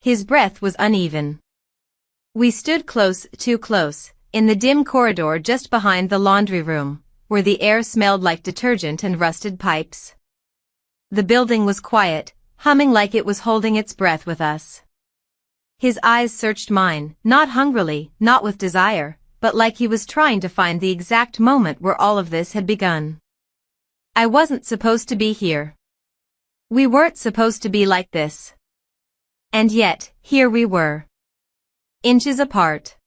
His breath was uneven. We stood close, too close, in the dim corridor just behind the laundry room, where the air smelled like detergent and rusted pipes. The building was quiet, humming like it was holding its breath with us. His eyes searched mine, not hungrily, not with desire, but like he was trying to find the exact moment where all of this had begun. I wasn't supposed to be here. We weren't supposed to be like this. And yet, here we were. Inches apart.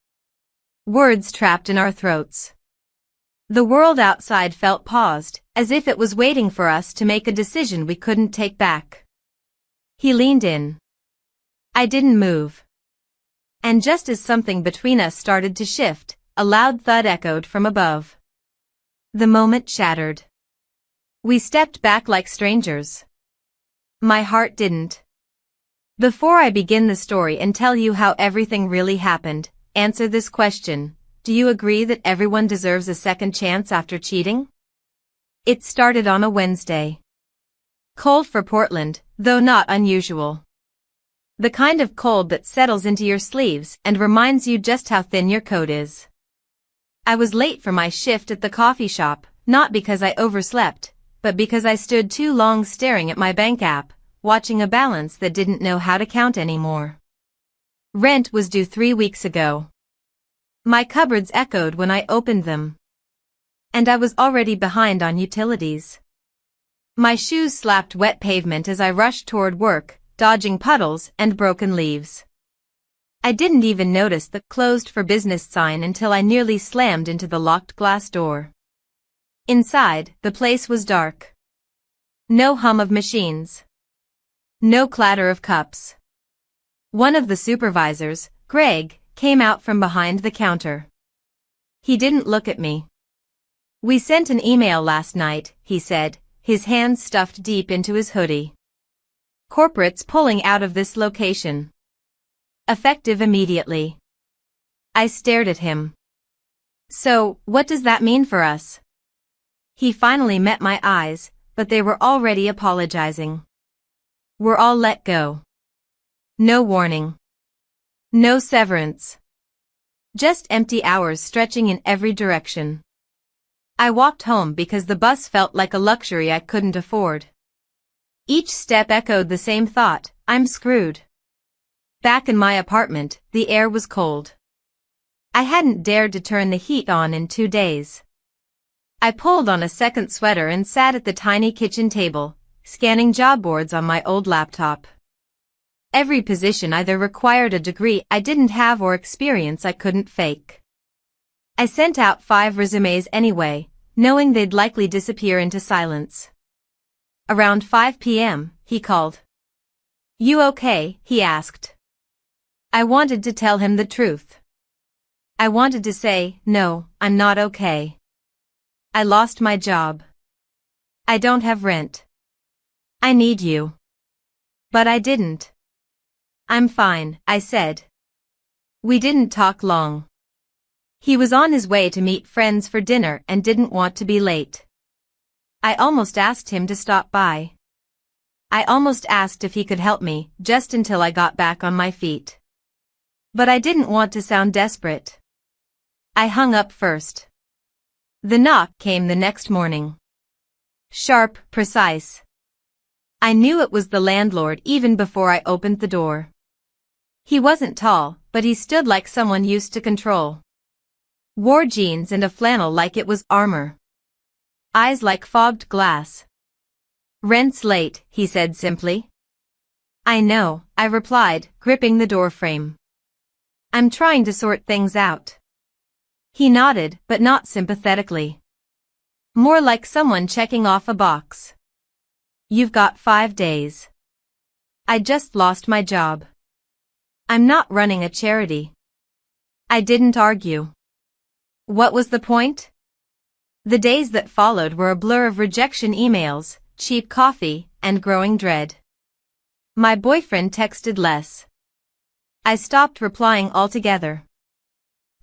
Words trapped in our throats. The world outside felt paused, as if it was waiting for us to make a decision we couldn't take back. He leaned in. I didn't move. And just as something between us started to shift, a loud thud echoed from above. The moment shattered. We stepped back like strangers. My heart didn't. Before I begin the story and tell you how everything really happened, answer this question. Do you agree that everyone deserves a second chance after cheating? It started on a Wednesday. Cold for Portland, though not unusual. The kind of cold that settles into your sleeves and reminds you just how thin your coat is. I was late for my shift at the coffee shop, not because I overslept, but because I stood too long staring at my bank app, watching a balance that didn't know how to count anymore. Rent was due 3 weeks ago. My cupboards echoed when I opened them. And I was already behind on utilities. My shoes slapped wet pavement as I rushed toward work, dodging puddles and broken leaves. I didn't even notice the "closed for business" sign until I nearly slammed into the locked glass door. Inside, the place was dark. No hum of machines. No clatter of cups. One of the supervisors, Greg, came out from behind the counter. He didn't look at me. We sent an email last night, he said, his hands stuffed deep into his hoodie. Corporate's pulling out of this location. Effective immediately. I stared at him. So, what does that mean for us? He finally met my eyes, but they were already apologizing. We're all let go. No warning. No severance. Just empty hours stretching in every direction. I walked home because the bus felt like a luxury I couldn't afford. Each step echoed the same thought, I'm screwed. Back in my apartment, the air was cold. I hadn't dared to turn the heat on in 2 days. I pulled on a second sweater and sat at the tiny kitchen table, scanning job boards on my old laptop. Every position either required a degree I didn't have or experience I couldn't fake. I sent out 5 resumes anyway, knowing they'd likely disappear into silence. Around 5 p.m., he called. You okay? He asked. I wanted to tell him the truth. I wanted to say, no, I'm not okay. I lost my job. I don't have rent. I need you. But I didn't. I'm fine, I said. We didn't talk long. He was on his way to meet friends for dinner and didn't want to be late. I almost asked him to stop by. I almost asked if he could help me, just until I got back on my feet. But I didn't want to sound desperate. I hung up first. The knock came the next morning. Sharp, precise. I knew it was the landlord even before I opened the door. He wasn't tall, but he stood like someone used to control. Wore jeans and a flannel like it was armor. Eyes like fogged glass. Rent's late, he said simply. I know, I replied, gripping the doorframe. I'm trying to sort things out. He nodded, but not sympathetically. More like someone checking off a box. You've got 5 days. I just lost my job. I'm not running a charity. I didn't argue. What was the point? The days that followed were a blur of rejection emails, cheap coffee, and growing dread. My boyfriend texted less. I stopped replying altogether.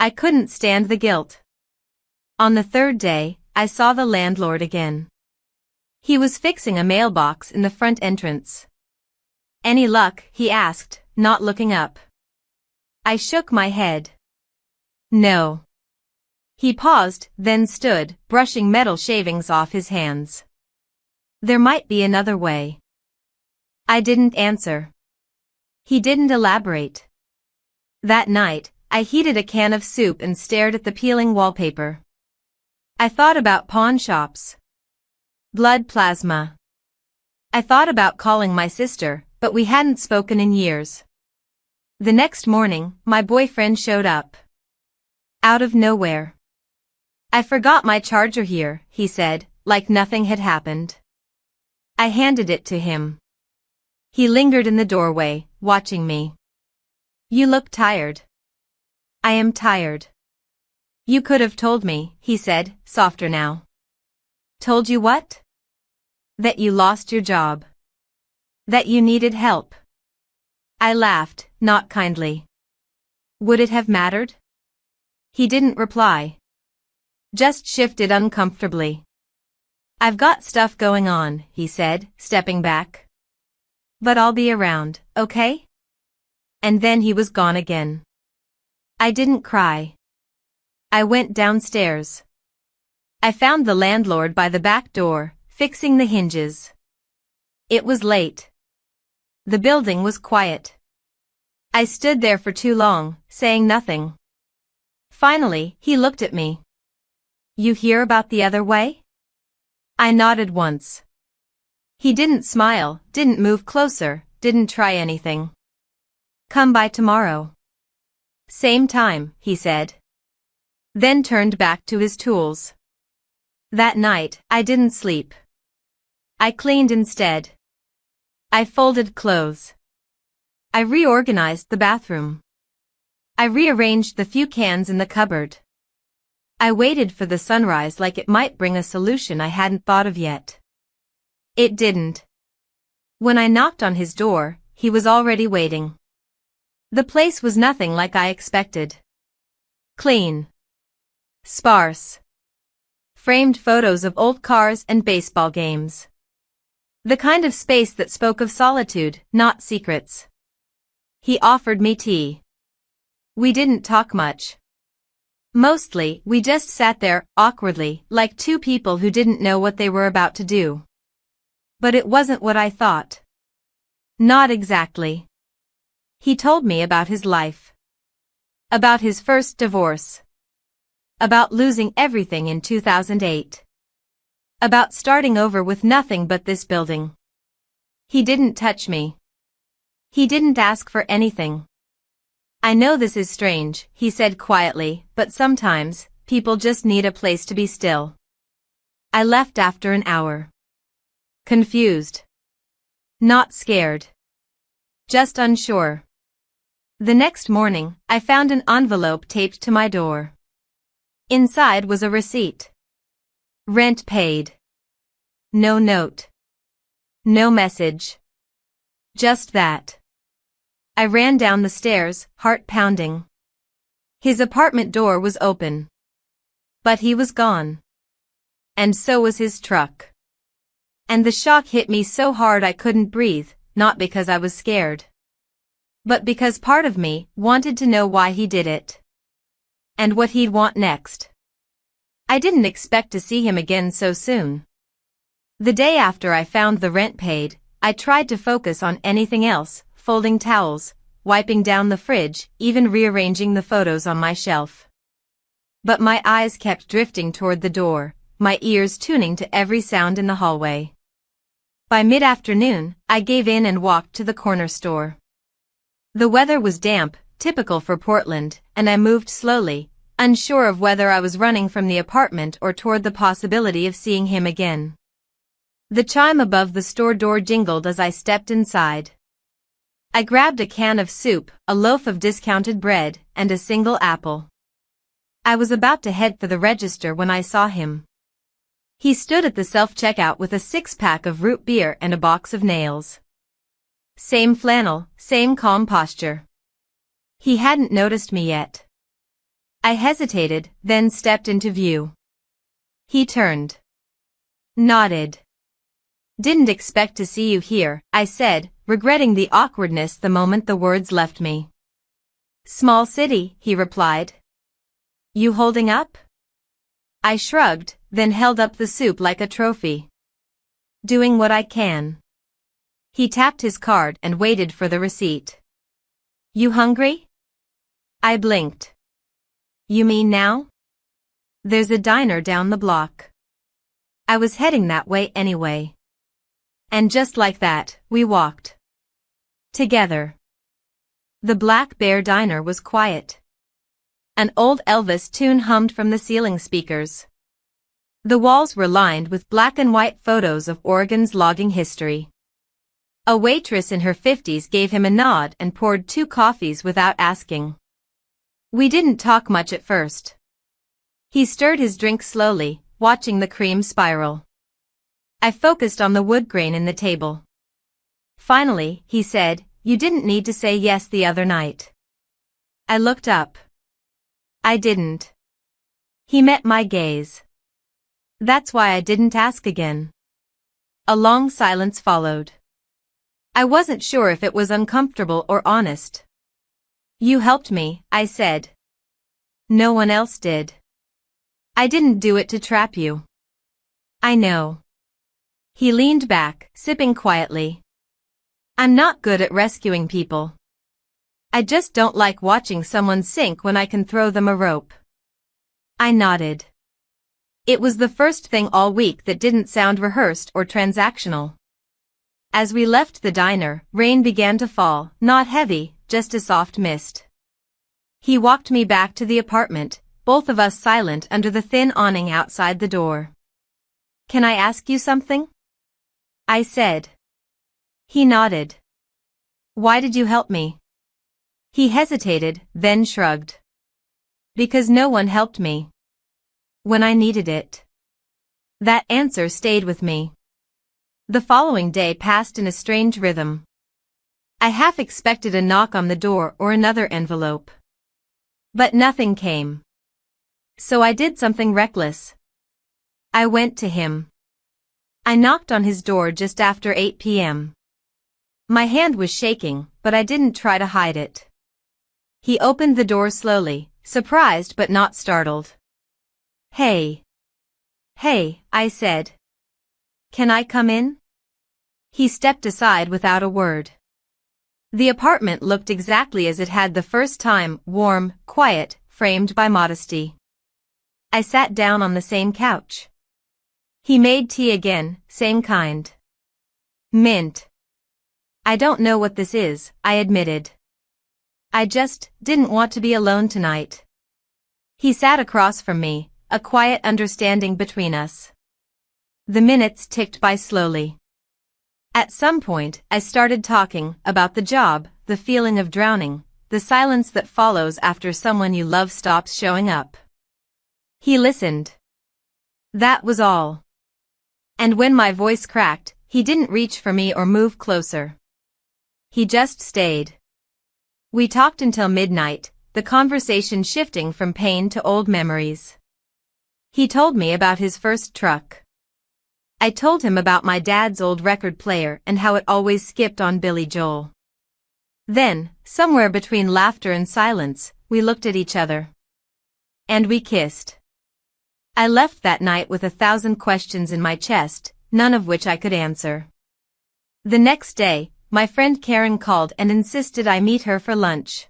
I couldn't stand the guilt. On the 3rd day, I saw the landlord again. He was fixing a mailbox in the front entrance. Any luck? He asked, not looking up. I shook my head. No. He paused, then stood, brushing metal shavings off his hands. There might be another way. I didn't answer. He didn't elaborate. That night, I heated a can of soup and stared at the peeling wallpaper. I thought about pawn shops. Blood plasma. I thought about calling my sister, but we hadn't spoken in years. The next morning, my boyfriend showed up. Out of nowhere. I forgot my charger here, he said, like nothing had happened. I handed it to him. He lingered in the doorway, watching me. You look tired. I am tired. You could have told me, he said, softer now. Told you what? That you lost your job. That you needed help. I laughed, not kindly. Would it have mattered? He didn't reply. Just shifted uncomfortably. I've got stuff going on, he said, stepping back. But I'll be around, okay? And then he was gone again. I didn't cry. I went downstairs. I found the landlord by the back door, fixing the hinges. It was late. The building was quiet. I stood there for too long, saying nothing. Finally, he looked at me. You hear about the other way? I nodded once. He didn't smile, didn't move closer, didn't try anything. Come by tomorrow. Same time, he said. Then turned back to his tools. That night, I didn't sleep. I cleaned instead. I folded clothes. I reorganized the bathroom. I rearranged the few cans in the cupboard. I waited for the sunrise like it might bring a solution I hadn't thought of yet. It didn't. When I knocked on his door, he was already waiting. The place was nothing like I expected. Clean. Sparse. Framed photos of old cars and baseball games. The kind of space that spoke of solitude, not secrets. He offered me tea. We didn't talk much. Mostly, we just sat there, awkwardly, like two people who didn't know what they were about to do. But it wasn't what I thought. Not exactly. He told me about his life. About his first divorce. About losing everything in 2008. About starting over with nothing but this building. He didn't touch me. He didn't ask for anything. I know this is strange, he said quietly, but sometimes, people just need a place to be still. I left after an hour. Confused. Not scared. Just unsure. The next morning, I found an envelope taped to my door. Inside was a receipt. Rent paid. No note. No message. Just that. I ran down the stairs, heart pounding. His apartment door was open. But he was gone. And so was his truck. And the shock hit me so hard I couldn't breathe, not because I was scared. But because part of me wanted to know why he did it. And what he'd want next. I didn't expect to see him again so soon. The day after I found the rent paid, I tried to focus on anything else, folding towels, wiping down the fridge, even rearranging the photos on my shelf. But my eyes kept drifting toward the door, my ears tuning to every sound in the hallway. By mid-afternoon, I gave in and walked to the corner store. The weather was damp, typical for Portland, and I moved slowly, unsure of whether I was running from the apartment or toward the possibility of seeing him again. The chime above the store door jingled as I stepped inside. I grabbed a can of soup, a loaf of discounted bread, and a single apple. I was about to head for the register when I saw him. He stood at the self-checkout with a six-pack of root beer and a box of nails. Same flannel, same calm posture. He hadn't noticed me yet. I hesitated, then stepped into view. He turned. Nodded. Didn't expect to see you here, I said, regretting the awkwardness the moment the words left me. "Small city," he replied. "You holding up?" I shrugged, then held up the soup like a trophy. "Doing what I can." He tapped his card and waited for the receipt. "You hungry?" I blinked. "You mean now?" "There's a diner down the block." I was heading that way anyway. And just like that, we walked together. The Black Bear Diner was quiet. An old Elvis tune hummed from the ceiling speakers. The walls were lined with black and white photos of Oregon's logging history. A waitress in her 50s gave him a nod and poured 2 coffees without asking. We didn't talk much at first. He stirred his drink slowly, watching the cream spiral. I focused on the wood grain in the table. Finally, he said, "You didn't need to say yes the other night." I looked up. I didn't. He met my gaze. "That's why I didn't ask again." A long silence followed. I wasn't sure if it was uncomfortable or honest. "You helped me," I said. "No one else did. I didn't do it to trap you." "I know." He leaned back, sipping quietly. "I'm not good at rescuing people. I just don't like watching someone sink when I can throw them a rope." I nodded. It was the first thing all week that didn't sound rehearsed or transactional. As we left the diner, rain began to fall, not heavy, just a soft mist. He walked me back to the apartment, both of us silent under the thin awning outside the door. "Can I ask you something?" I said. He nodded. "Why did you help me?" He hesitated, then shrugged. "Because no one helped me when I needed it." That answer stayed with me. The following day passed in a strange rhythm. I half expected a knock on the door or another envelope. But nothing came. So I did something reckless. I went to him. I knocked on his door just after 8 p.m. My hand was shaking, but I didn't try to hide it. He opened the door slowly, surprised but not startled. "Hey." "Hey," I said. "Can I come in?" He stepped aside without a word. The apartment looked exactly as it had the first time, warm, quiet, framed by modesty. I sat down on the same couch. He made tea again, same kind. Mint. "I don't know what this is," I admitted. "I just didn't want to be alone tonight." He sat across from me, a quiet understanding between us. The minutes ticked by slowly. At some point, I started talking about the job, the feeling of drowning, the silence that follows after someone you love stops showing up. He listened. That was all. And when my voice cracked, he didn't reach for me or move closer. He just stayed. We talked until midnight, the conversation shifting from pain to old memories. He told me about his first truck. I told him about my dad's old record player and how it always skipped on Billy Joel. Then, somewhere between laughter and silence, we looked at each other. And we kissed. I left that night with 1,000 questions in my chest, none of which I could answer. The next day, my friend Karen called and insisted I meet her for lunch.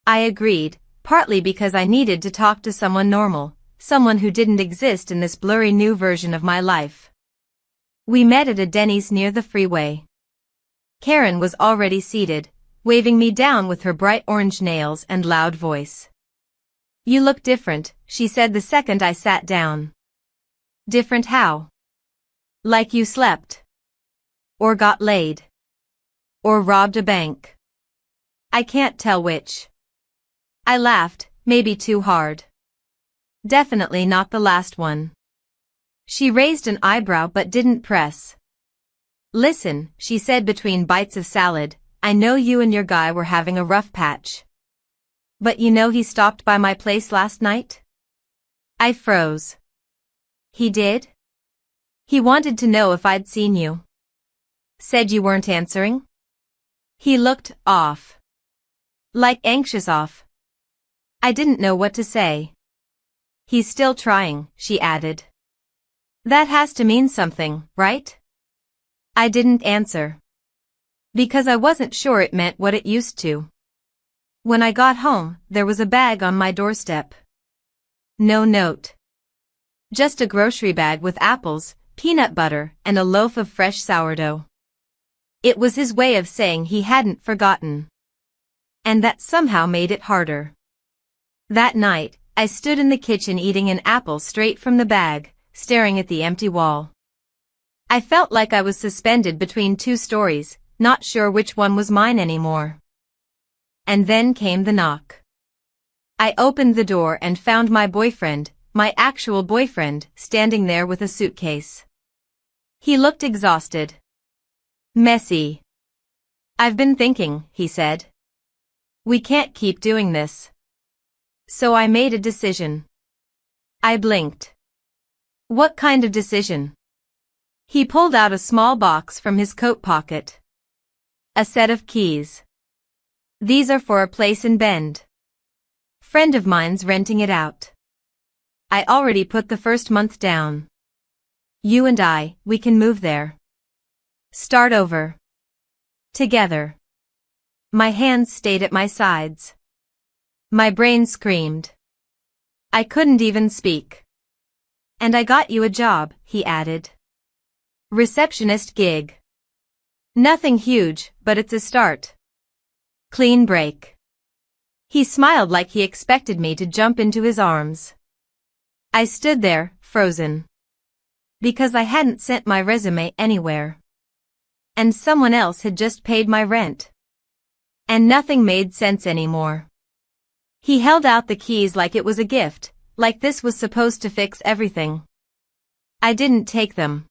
I agreed, partly because I needed to talk to someone normal, someone who didn't exist in this blurry new version of my life. We met at a Denny's near the freeway. Karen was already seated, waving me down with her bright orange nails and loud voice. "You look different," she said the second I sat down. "Different how?" "Like you slept. Or got laid. Or robbed a bank. I can't tell which." I laughed, maybe too hard. "Definitely not the last one." She raised an eyebrow but didn't press. "Listen," she said between bites of salad, "I know you and your guy were having a rough patch. But you know he stopped by my place last night?" I froze. "He did?" "He wanted to know if I'd seen you. Said you weren't answering." He looked off. Like anxious off. I didn't know what to say. He's still trying, she added. That has to mean something, right? I didn't answer. Because I wasn't sure it meant what it used to. When I got home, there was a bag on my doorstep. No note. Just a grocery bag with apples, peanut butter, and a loaf of fresh sourdough. It was his way of saying he hadn't forgotten. And that somehow made it harder. That night, I stood in the kitchen eating an apple straight from the bag, staring at the empty wall. I felt like I was suspended between two stories, not sure which one was mine anymore. And then came the knock. I opened the door and found my boyfriend, my actual boyfriend, standing there with a suitcase. He looked exhausted. Messy. I've been thinking, he said. We can't keep doing this. So I made a decision. I blinked. What kind of decision? He pulled out a small box from his coat pocket. A set of keys. These are for a place in Bend. Friend of mine's renting it out. I already put the first month down. You and we can move there. Start over. Together. My hands stayed at my sides. My brain screamed. I couldn't even speak. And I got you a job, he added. Receptionist gig. Nothing huge, but it's a start. Clean break. He smiled like he expected me to jump into his arms. I stood there, frozen. Because I hadn't sent my resume anywhere. And someone else had just paid my rent. And nothing made sense anymore. He held out the keys like it was a gift, like this was supposed to fix everything. I didn't take them.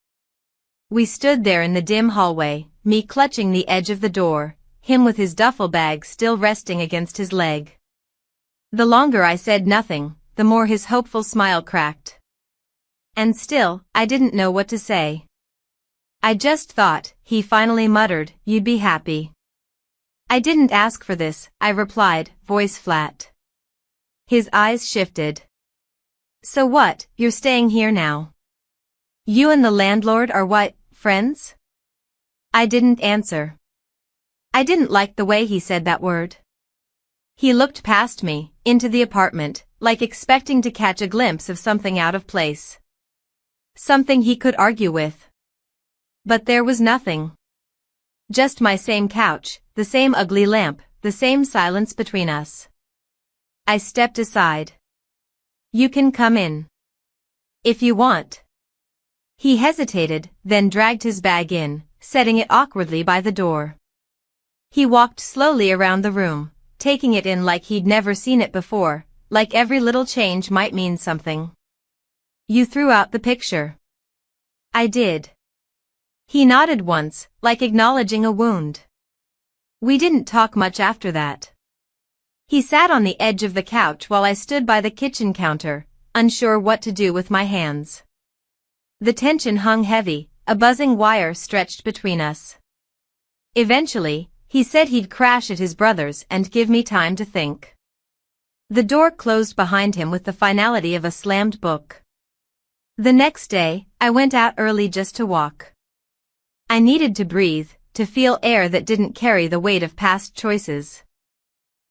We stood there in the dim hallway, me clutching the edge of the door, him with his duffel bag still resting against his leg. The longer I said nothing, the more his hopeful smile cracked. And still, I didn't know what to say. I just thought, he finally muttered, you'd be happy. I didn't ask for this, I replied, voice flat. His eyes shifted. So what, you're staying here now? You and the landlord are what, friends? I didn't answer. I didn't like the way he said that word. He looked past me, into the apartment, like expecting to catch a glimpse of something out of place. Something he could argue with. But there was nothing. Just my same couch, the same ugly lamp, the same silence between us. I stepped aside. You can come in. If you want. He hesitated, then dragged his bag in, setting it awkwardly by the door. He walked slowly around the room, taking it in like he'd never seen it before, like every little change might mean something. You threw out the picture. I did. He nodded once, like acknowledging a wound. We didn't talk much after that. He sat on the edge of the couch while I stood by the kitchen counter, unsure what to do with my hands. The tension hung heavy, a buzzing wire stretched between us. Eventually, he said he'd crash at his brother's and give me time to think. The door closed behind him with the finality of a slammed book. The next day, I went out early just to walk. I needed to breathe, to feel air that didn't carry the weight of past choices.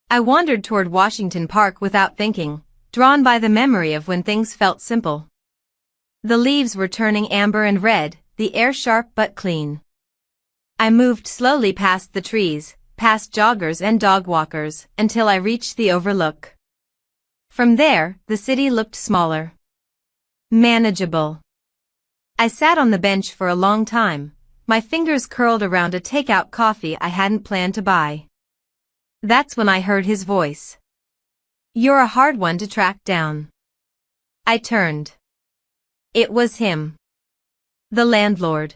I wandered toward Washington Park without thinking, drawn by the memory of when things felt simple. The leaves were turning amber and red, the air sharp but clean. I moved slowly past the trees, past joggers and dog walkers, until I reached the overlook. From there, the city looked smaller. Manageable. I sat on the bench for a long time, my fingers curled around a takeout coffee I hadn't planned to buy. That's when I heard his voice. You're a hard one to track down. I turned. It was him. The landlord.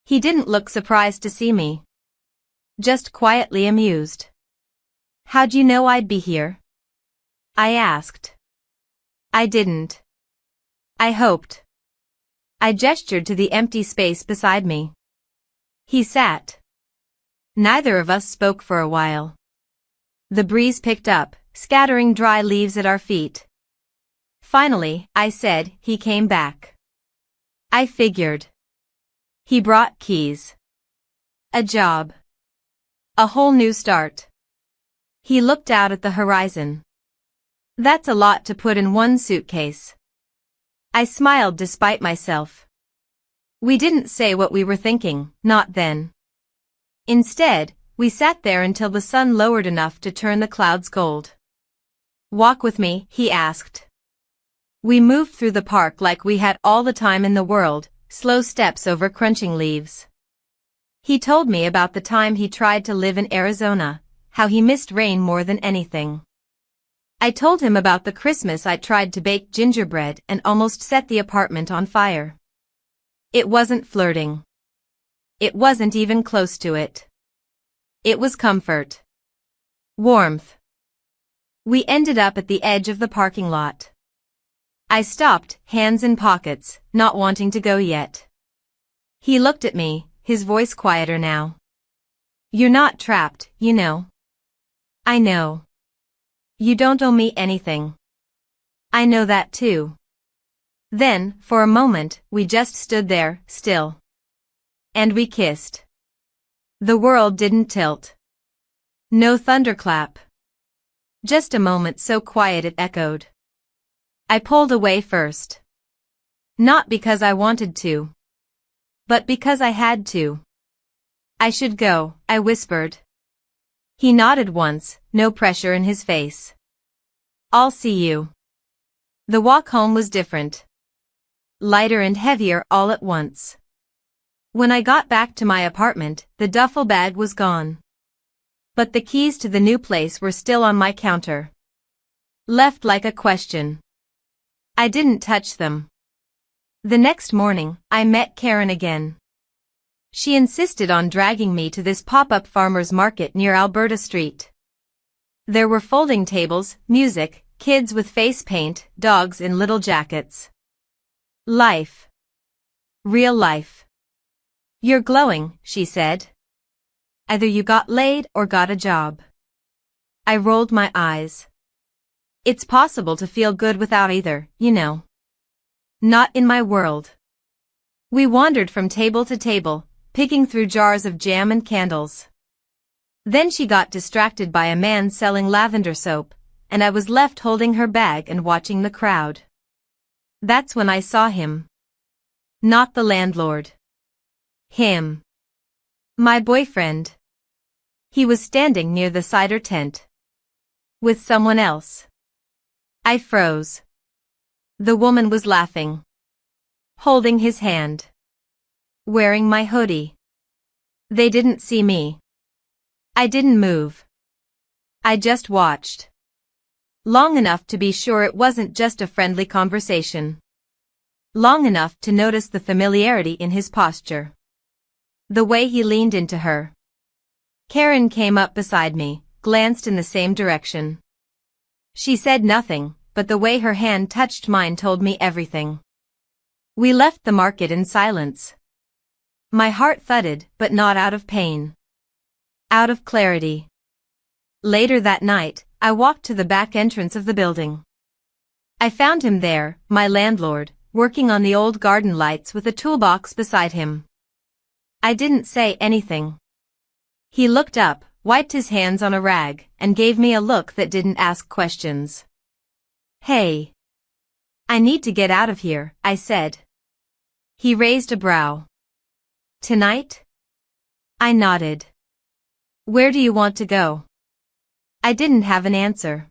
He didn't look surprised to see me. Just quietly amused. How'd you know I'd be here? I asked. I didn't. I hoped. I gestured to the empty space beside me. He sat. Neither of us spoke for a while. The breeze picked up, scattering dry leaves at our feet. Finally, I said, he came back. I figured. He brought keys. A job. A whole new start. He looked out at the horizon. That's a lot to put in one suitcase. I smiled despite myself. We didn't say what we were thinking, not then. Instead, we sat there until the sun lowered enough to turn the clouds gold. Walk with me, he asked. We moved through the park like we had all the time in the world, slow steps over crunching leaves. He told me about the time he tried to live in Arizona, how he missed rain more than anything. I told him about the Christmas I tried to bake gingerbread and almost set the apartment on fire. It wasn't flirting. It wasn't even close to it. It was comfort. Warmth. We ended up at the edge of the parking lot. I stopped, hands in pockets, not wanting to go yet. He looked at me, his voice quieter now. You're not trapped, you know. I know. You don't owe me anything. I know that too. Then, for a moment, we just stood there, still. And we kissed. The world didn't tilt. No thunderclap. Just a moment so quiet it echoed. I pulled away first. Not because I wanted to. But because I had to. I should go, I whispered. He nodded once, no pressure in his face. I'll see you. The walk home was different. Lighter and heavier all at once. When I got back to my apartment, the duffel bag was gone. But the keys to the new place were still on my counter. Left like a question. I didn't touch them. The next morning, I met Karen again. She insisted on dragging me to this pop-up farmer's market near Alberta Street. There were folding tables, music, kids with face paint, dogs in little jackets. Life. Real life. You're glowing, she said. Either you got laid or got a job. I rolled my eyes. It's possible to feel good without either, you know. Not in my world. We wandered from table to table, picking through jars of jam and candles. Then she got distracted by a man selling lavender soap, and I was left holding her bag and watching the crowd. That's when I saw him. Not the landlord. Him. My boyfriend. He was standing near the cider tent. With someone else. I froze. The woman was laughing. Holding his hand. Wearing my hoodie. They didn't see me. I didn't move. I just watched. Long enough to be sure it wasn't just a friendly conversation. Long enough to notice the familiarity in his posture. The way he leaned into her. Karen came up beside me, glanced in the same direction. She said nothing, but the way her hand touched mine told me everything. We left the market in silence. My heart thudded, but not out of pain. Out of clarity. Later that night, I walked to the back entrance of the building. I found him there, my landlord, working on the old garden lights with a toolbox beside him. I didn't say anything. He looked up, wiped his hands on a rag, and gave me a look that didn't ask questions. Hey. I need to get out of here, I said. He raised a brow. Tonight? I nodded. Where do you want to go? I didn't have an answer.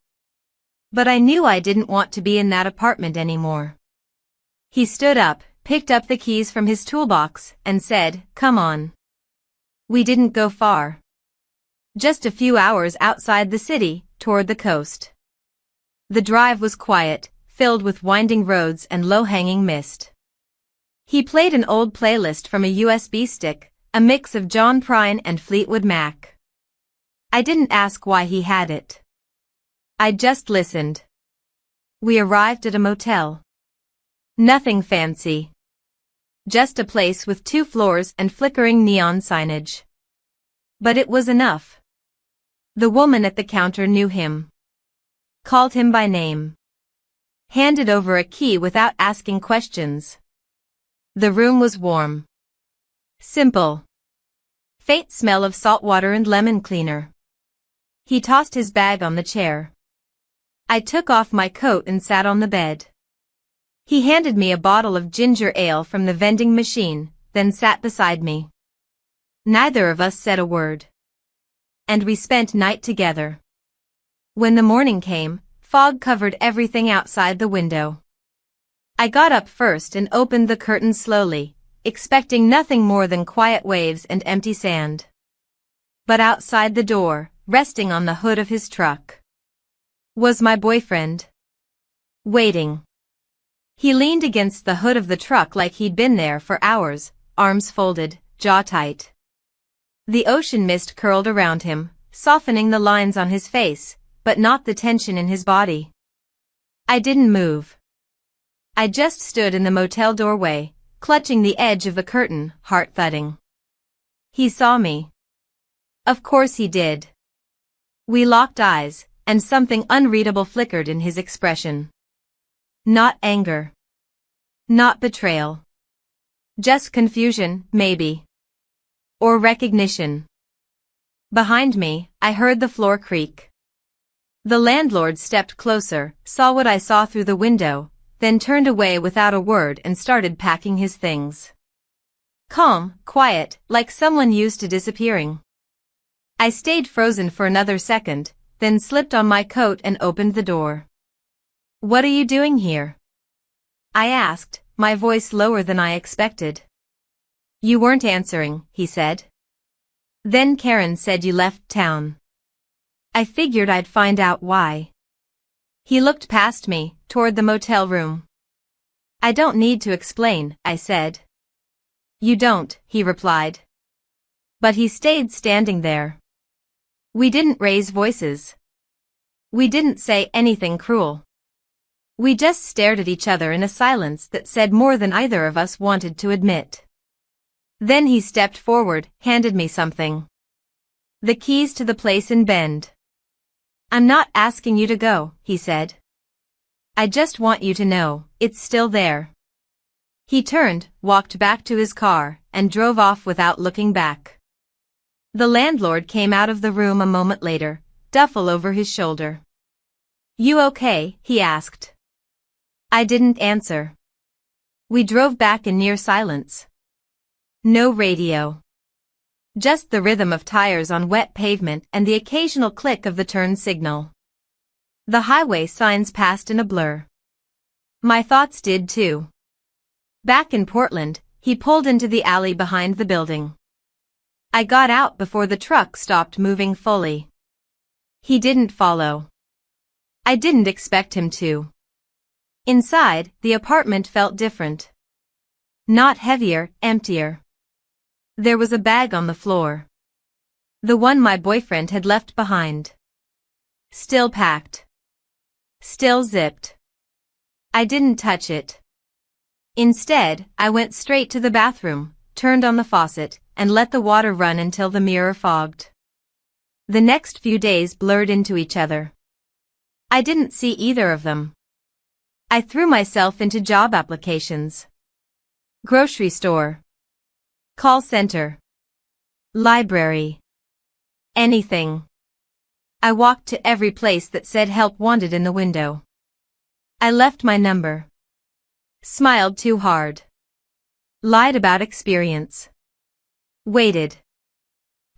But I knew I didn't want to be in that apartment anymore. He stood up, picked up the keys from his toolbox, and said, "Come on." We didn't go far. Just a few hours outside the city, toward the coast. The drive was quiet, filled with winding roads and low-hanging mist. He played an old playlist from a USB stick, a mix of John Prine and Fleetwood Mac. I didn't ask why he had it. I just listened. We arrived at a motel. Nothing fancy. Just a place with 2 floors and flickering neon signage. But it was enough. The woman at the counter knew him. Called him by name. Handed over a key without asking questions. The room was warm. Simple. Faint smell of salt water and lemon cleaner. He tossed his bag on the chair. I took off my coat and sat on the bed. He handed me a bottle of ginger ale from the vending machine, then sat beside me. Neither of us said a word. And we spent night together. When the morning came, fog covered everything outside the window. I got up first and opened the curtains slowly, expecting nothing more than quiet waves and empty sand. But outside the door, resting on the hood of his truck, was my boyfriend. Waiting. He leaned against the hood of the truck like he'd been there for hours, arms folded, jaw tight. The ocean mist curled around him, softening the lines on his face, but not the tension in his body. I didn't move. I just stood in the motel doorway, clutching the edge of the curtain, heart thudding. He saw me. Of course he did. We locked eyes, and something unreadable flickered in his expression. Not anger. Not betrayal. Just confusion, maybe. Or recognition. Behind me, I heard the floor creak. The landlord stepped closer, saw what I saw through the window, then turned away without a word and started packing his things. Calm, quiet, like someone used to disappearing. I stayed frozen for another second, then slipped on my coat and opened the door. "What are you doing here?" I asked, my voice lower than I expected. "You weren't answering," he said. "Then Karen said you left town. I figured I'd find out why." He looked past me, toward the motel room. "I don't need to explain," I said. "You don't," he replied. But he stayed standing there. We didn't raise voices. We didn't say anything cruel. We just stared at each other in a silence that said more than either of us wanted to admit. Then he stepped forward, handed me something. The keys to the place in Bend. "I'm not asking you to go," he said. "I just want you to know, it's still there." He turned, walked back to his car, and drove off without looking back. The landlord came out of the room a moment later, duffel over his shoulder. "You okay?" he asked. I didn't answer. We drove back in near silence. No radio. Just the rhythm of tires on wet pavement and the occasional click of the turn signal. The highway signs passed in a blur. My thoughts did too. Back in Portland, he pulled into the alley behind the building. I got out before the truck stopped moving fully. He didn't follow. I didn't expect him to. Inside, the apartment felt different. Not heavier, emptier. There was a bag on the floor. The one my boyfriend had left behind. Still packed. Still zipped. I didn't touch it. Instead, I went straight to the bathroom, turned on the faucet, and let the water run until the mirror fogged. The next few days blurred into each other. I didn't see either of them. I threw myself into job applications. Grocery store. Call center. Library. Anything. I walked to every place that said help wanted in the window. I left my number. Smiled too hard. Lied about experience. Waited.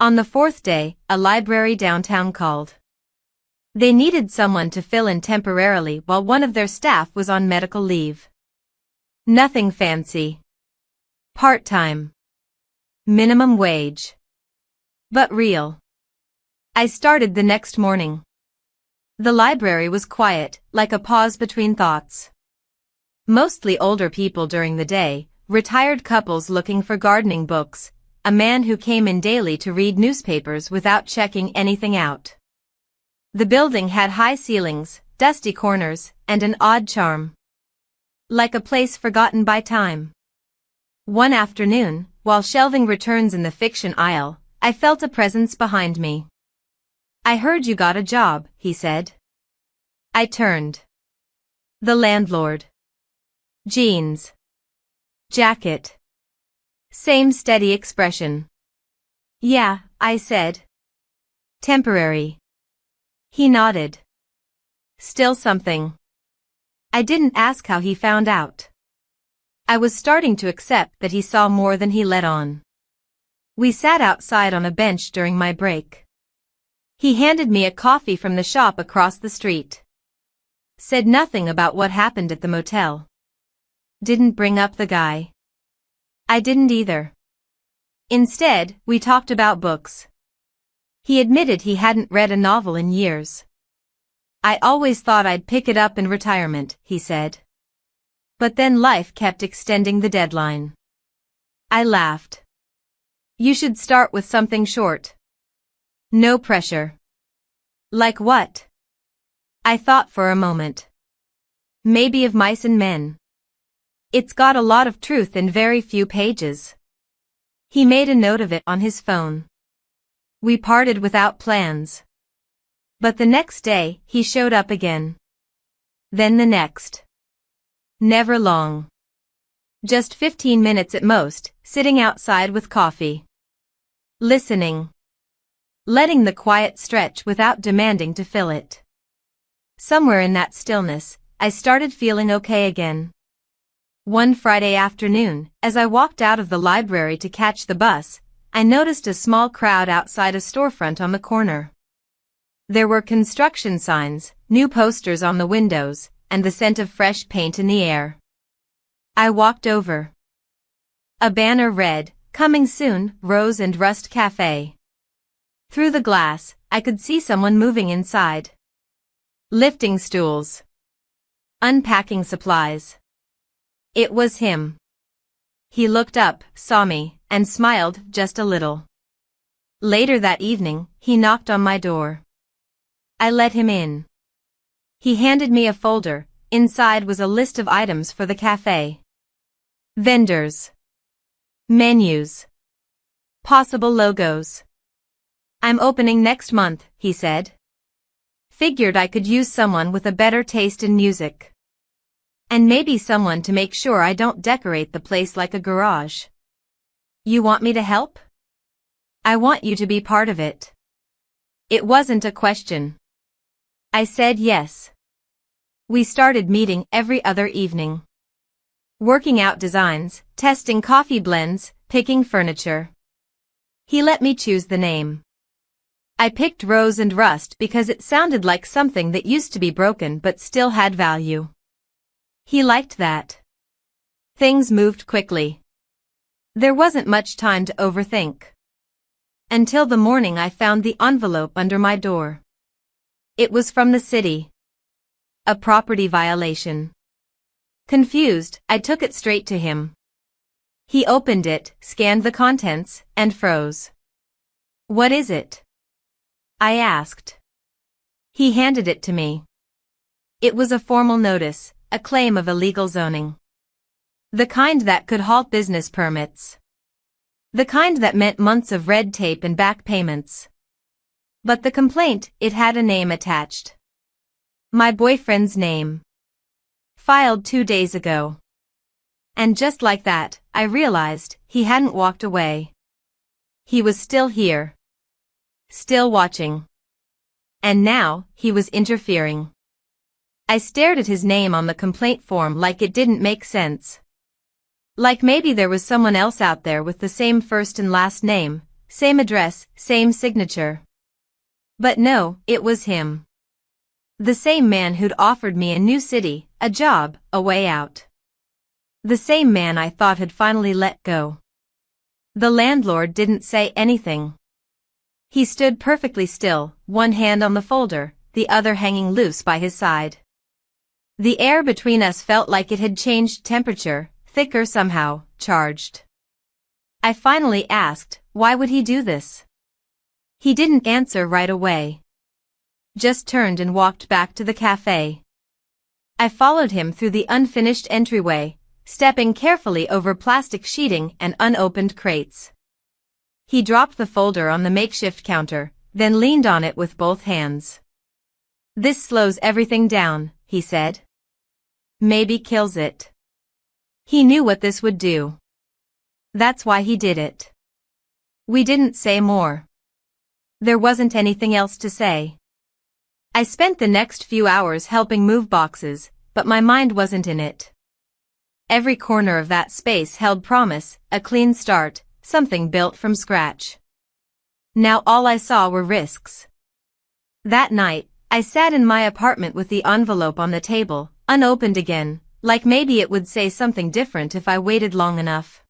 On the fourth day, a library downtown called. They needed someone to fill in temporarily while one of their staff was on medical leave. Nothing fancy. Part-time. Minimum wage. But real. I started the next morning. The library was quiet, like a pause between thoughts. Mostly older people during the day, retired couples looking for gardening books, a man who came in daily to read newspapers without checking anything out. The building had high ceilings, dusty corners, and an odd charm. Like a place forgotten by time. One afternoon, while shelving returns in the fiction aisle, I felt a presence behind me. "I heard you got a job," he said. I turned. The landlord. Jeans. Jacket. Same steady expression. "Yeah," I said. "Temporary." He nodded. "Still something." I didn't ask how he found out. I was starting to accept that he saw more than he let on. We sat outside on a bench during my break. He handed me a coffee from the shop across the street. Said nothing about what happened at the motel. Didn't bring up the guy. I didn't either. Instead, we talked about books. He admitted he hadn't read a novel in years. "I always thought I'd pick it up in retirement," he said. But then life kept extending the deadline. I laughed. "You should start with something short. No pressure." "Like what?" I thought for a moment. "Maybe of Mice and Men. It's got a lot of truth in very few pages." He made a note of it on his phone. We parted without plans. But the next day, he showed up again. Then the next. Never long. Just 15 minutes at most, sitting outside with coffee. Listening. Letting the quiet stretch without demanding to fill it. Somewhere in that stillness, I started feeling okay again. One Friday afternoon, as I walked out of the library to catch the bus, I noticed a small crowd outside a storefront on the corner. There were construction signs, new posters on the windows, and the scent of fresh paint in the air. I walked over. A banner read, "Coming soon, Rose and Rust Cafe." Through the glass, I could see someone moving inside. Lifting stools. Unpacking supplies. It was him. He looked up, saw me, and smiled just a little. Later that evening, he knocked on my door. I let him in. He handed me a folder. Inside was a list of items for the cafe. Vendors. Menus. Possible logos. "I'm opening next month," he said. Figured I could use someone with a better taste in music. And maybe someone to make sure I don't decorate the place like a garage. "You want me to help?" "I want you to be part of it." It wasn't a question. I said yes. We started meeting every other evening. Working out designs, testing coffee blends, picking furniture. He let me choose the name. I picked Rose and Rust because it sounded like something that used to be broken but still had value. He liked that. Things moved quickly. There wasn't much time to overthink. Until the morning I found the envelope under my door. It was from the city. A property violation. Confused, I took it straight to him. He opened it, scanned the contents, and froze. "What is it?" I asked. He handed it to me. It was a formal notice, a claim of illegal zoning. The kind that could halt business permits. The kind that meant months of red tape and back payments. But the complaint, it had a name attached. My boyfriend's name. Filed 2 days ago. And just like that, I realized he hadn't walked away. He was still here. Still watching. And now, he was interfering. I stared at his name on the complaint form like it didn't make sense. Like maybe there was someone else out there with the same first and last name, same address, same signature. But no, it was him. The same man who'd offered me a new city, a job, a way out. The same man I thought had finally let go. The landlord didn't say anything. He stood perfectly still, one hand on the folder, the other hanging loose by his side. The air between us felt like it had changed temperature, thicker somehow, charged. I finally asked, why would he do this? He didn't answer right away. Just turned and walked back to the cafe. I followed him through the unfinished entryway, stepping carefully over plastic sheeting and unopened crates. He dropped the folder on the makeshift counter, then leaned on it with both hands. "This slows everything down," he said. "Maybe kills it." He knew what this would do. That's why he did it. We didn't say more. There wasn't anything else to say. I spent the next few hours helping move boxes, but my mind wasn't in it. Every corner of that space held promise, a clean start, something built from scratch. Now all I saw were risks. That night, I sat in my apartment with the envelope on the table, unopened again, like maybe it would say something different if I waited long enough.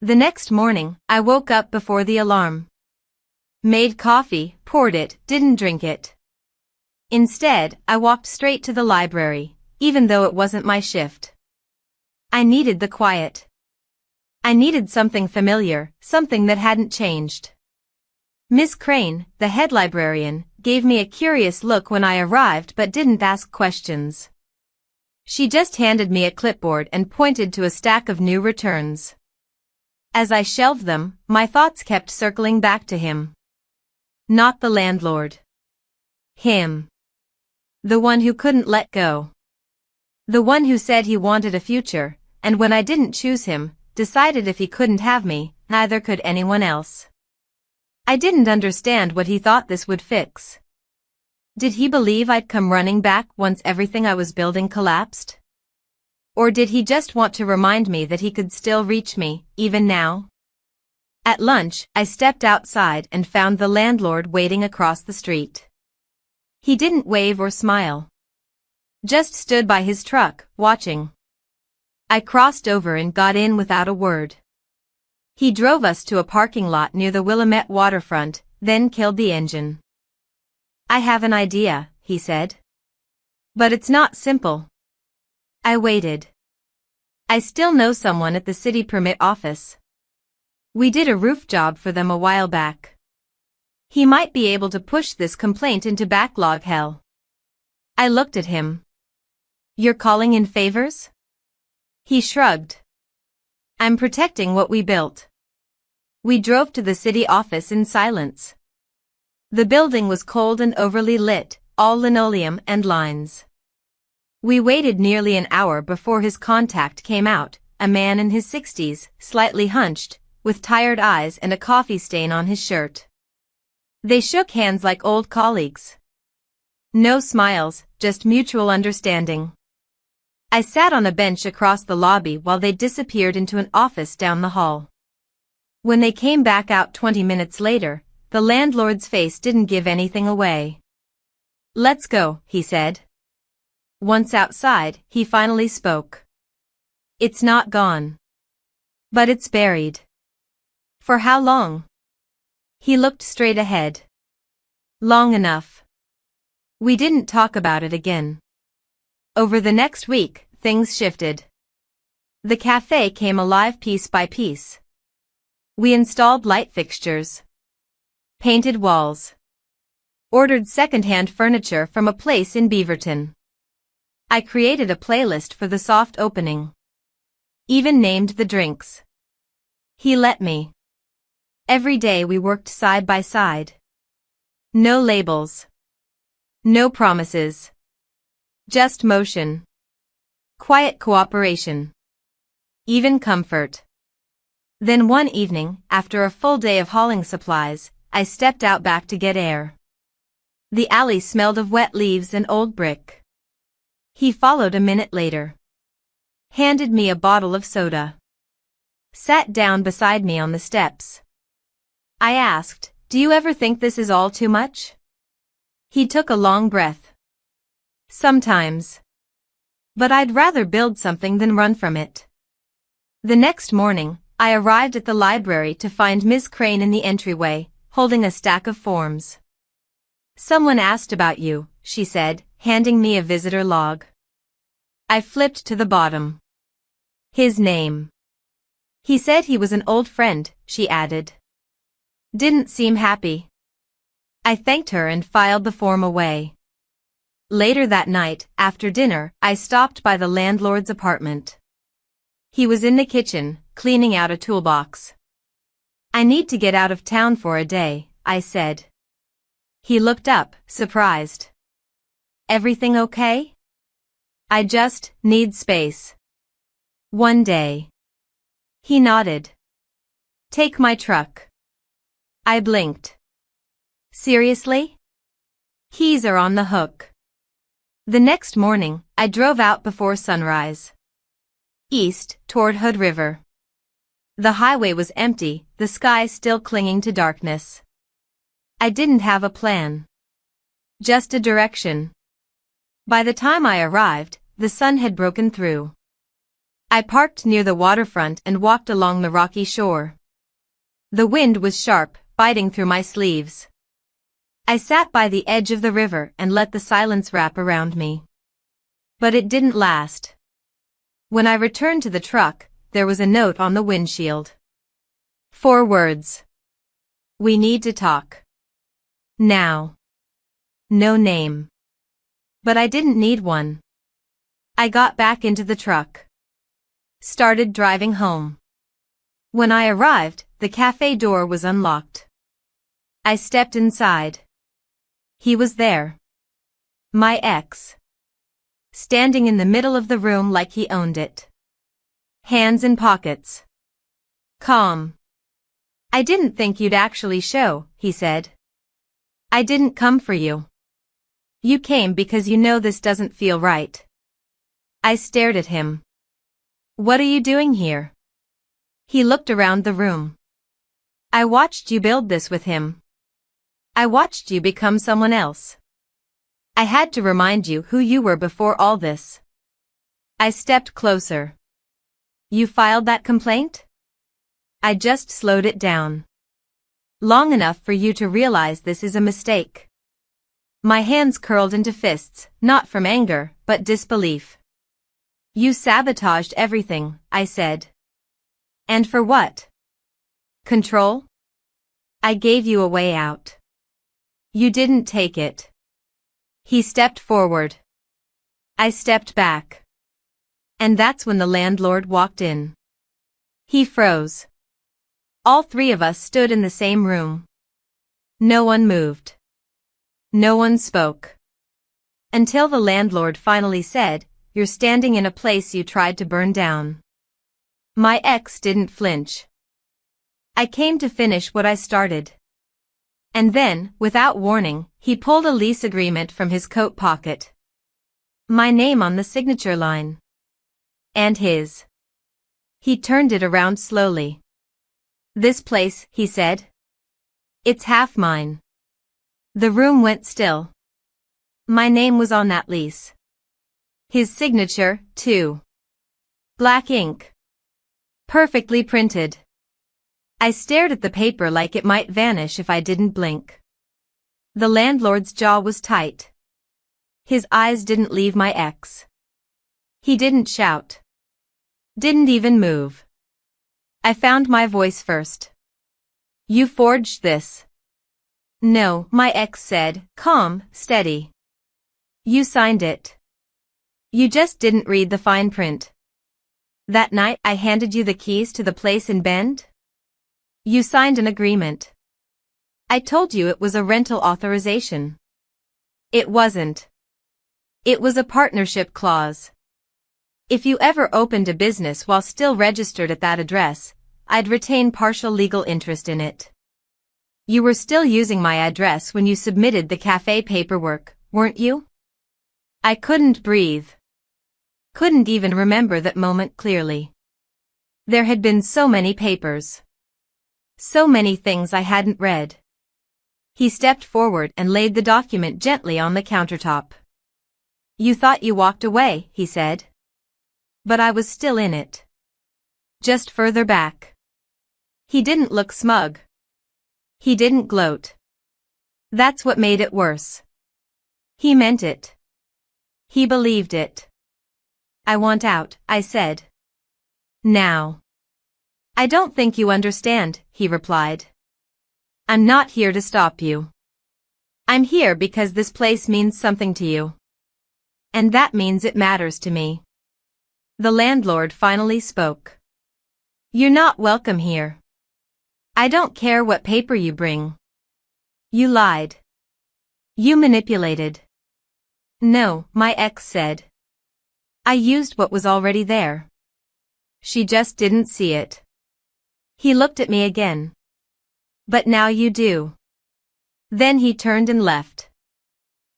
The next morning, I woke up before the alarm. Made coffee, poured it, didn't drink it. Instead, I walked straight to the library, even though it wasn't my shift. I needed the quiet. I needed something familiar, something that hadn't changed. Miss Crane, the head librarian, gave me a curious look when I arrived but didn't ask questions. She just handed me a clipboard and pointed to a stack of new returns. As I shelved them, my thoughts kept circling back to him. Not the landlord. Him. The one who couldn't let go. The one who said he wanted a future, and when I didn't choose him, decided if he couldn't have me, neither could anyone else. I didn't understand what he thought this would fix. Did he believe I'd come running back once everything I was building collapsed? Or did he just want to remind me that he could still reach me, even now? At lunch, I stepped outside and found the landlord waiting across the street. He didn't wave or smile. Just stood by his truck, watching. I crossed over and got in without a word. He drove us to a parking lot near the Willamette waterfront, then killed the engine. "I have an idea," he said. "But it's not simple." I waited. "I still know someone at the city permit office. We did a roof job for them a while back. He might be able to push this complaint into backlog hell." I looked at him. "You're calling in favors?" He shrugged. "I'm protecting what we built." We drove to the city office in silence. The building was cold and overly lit, all linoleum and lines. We waited nearly an hour before his contact came out, a man in his 60s, slightly hunched, with tired eyes and a coffee stain on his shirt. They shook hands like old colleagues. No smiles, just mutual understanding. I sat on a bench across the lobby while they disappeared into an office down the hall. When they came back out 20 minutes later, the landlord's face didn't give anything away. "Let's go," he said. Once outside, he finally spoke. "It's not gone. But it's buried." "For how long?" He looked straight ahead. "Long enough." We didn't talk about it again. Over the next week, things shifted. The cafe came alive piece by piece. We installed light fixtures. Painted walls. Ordered second-hand furniture from a place in Beaverton. I created a playlist for the soft opening. Even named the drinks. He let me. Every day we worked side by side. No labels. No promises. Just motion. Quiet cooperation. Even comfort. Then one evening, after a full day of hauling supplies, I stepped out back to get air. The alley smelled of wet leaves and old brick. He followed a minute later. Handed me a bottle of soda. Sat down beside me on the steps. I asked, "Do you ever think this is all too much?" He took a long breath. "Sometimes. But I'd rather build something than run from it." The next morning, I arrived at the library to find Miss Crane in the entryway, holding a stack of forms. "Someone asked about you," she said, handing me a visitor log. I flipped to the bottom. His name. "He said he was an old friend," she added. Didn't seem happy. I thanked her and filed the form away. Later that night, after dinner, I stopped by the landlord's apartment. He was in the kitchen, cleaning out a toolbox. I need to get out of town for a day, I said. He looked up, surprised. Everything okay? I just need space. One day. He nodded. Take my truck. I blinked. Seriously? Keys are on the hook. The next morning, I drove out before sunrise. East, toward Hood River. The highway was empty, the sky still clinging to darkness. I didn't have a plan. Just a direction. By the time I arrived, the sun had broken through. I parked near the waterfront and walked along the rocky shore. The wind was sharp, biting through my sleeves. I sat by the edge of the river and let the silence wrap around me. But it didn't last. When I returned to the truck, there was a note on the windshield. 4 words. We need to talk. Now. No name. But I didn't need one. I got back into the truck. Started driving home. When I arrived, the cafe door was unlocked. I stepped inside. He was there. My ex. Standing in the middle of the room like he owned it. Hands in pockets. Calm. I didn't think you'd actually show, he said. I didn't come for you. You came because you know this doesn't feel right. I stared at him. What are you doing here? He looked around the room. I watched you build this with him. I watched you become someone else. I had to remind you who you were before all this. I stepped closer. You filed that complaint? I just slowed it down. Long enough for you to realize this is a mistake. My hands curled into fists, not from anger, but disbelief. You sabotaged everything, I said. And for what? Control? I gave you a way out. You didn't take it. He stepped forward. I stepped back. And that's when the landlord walked in. He froze. All 3 of us stood in the same room. No one moved. No one spoke. Until the landlord finally said, "You're standing in a place you tried to burn down." My ex didn't flinch. I came to finish what I started. And then, without warning, he pulled a lease agreement from his coat pocket. My name on the signature line. And his. He turned it around slowly. This place, he said. It's half mine. The room went still. My name was on that lease. His signature, too. Black ink. Perfectly printed. I stared at the paper like it might vanish if I didn't blink. The landlord's jaw was tight. His eyes didn't leave my ex. He didn't shout. Didn't even move. I found my voice first. You forged this. No, my ex said, calm, steady. You signed it. You just didn't read the fine print. That night I handed you the keys to the place in Bend. You signed an agreement. I told you it was a rental authorization. It wasn't. It was a partnership clause. If you ever opened a business while still registered at that address, I'd retain partial legal interest in it. You were still using my address when you submitted the cafe paperwork, weren't you? I couldn't breathe. Couldn't even remember that moment clearly. There had been so many papers. So many things I hadn't read. He stepped forward and laid the document gently on the countertop. You thought you walked away, he said. But I was still in it. Just further back. He didn't look smug. He didn't gloat. That's what made it worse. He meant it. He believed it. I want out, I said. Now. I don't think you understand, he replied. I'm not here to stop you. I'm here because this place means something to you. And that means it matters to me. The landlord finally spoke. You're not welcome here. I don't care what paper you bring. You lied. You manipulated. No, my ex said. I used what was already there. She just didn't see it. He looked at me again. But now you do. Then he turned and left.